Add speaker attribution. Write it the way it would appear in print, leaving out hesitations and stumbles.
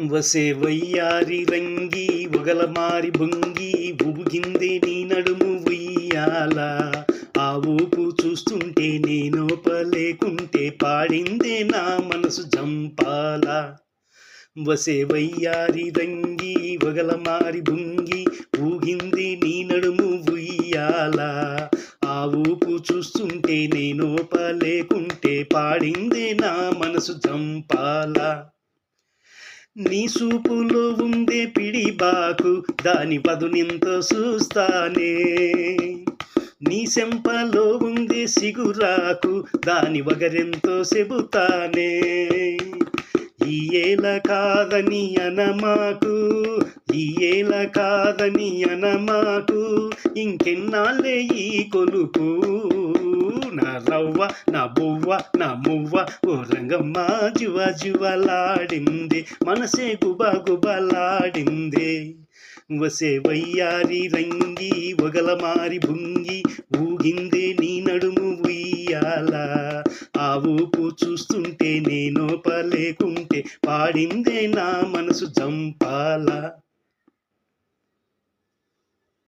Speaker 1: వసే వయ్యారి రంగి ఒగలమారి బొంగి ఊగిందే నీ నడుము ఉయ్యాల. ఆ ఊపు చూస్తుంటే నేనోపలేకుంటే పాడిందే నా మనసు జంపాల. వసే వయ్యారి రంగి ఒగలమారి బొంగి ఊగింది నీ నడుము ఉయ్యాల. ఆ ఊపు చూస్తుంటే నేనోపలేకుంటే పాడిందే నా మనసు జంపాల. నీ సూపులో ఉందే పిడిబాకు దాని పదునెంతో చూస్తానే. నీ సెంపలో ఉందే సిగురాకు దాని వగరెంతో చెబుతానే. ఈ ఏల కాదని అనమాకు, ఈ ఏల కాదని అనమాకు, ఇంకెన్నాళ్ళే ఈ కొలుపు. నా రవ్వ నా బువ్వ నా మువ్వ ఓ రంగమ్మ జువ జువలాడింది, మనసే గుబ గుబలాడింది. వసే వయ్యారి రంగి ఒగలమారి బుంగి ఊగిందే నీ నడుము ఉయ్యాల. ఆ ఊపు చూస్తుంటే నేనోపలేకుంటే పాడిందే నా మనసు జంపాల.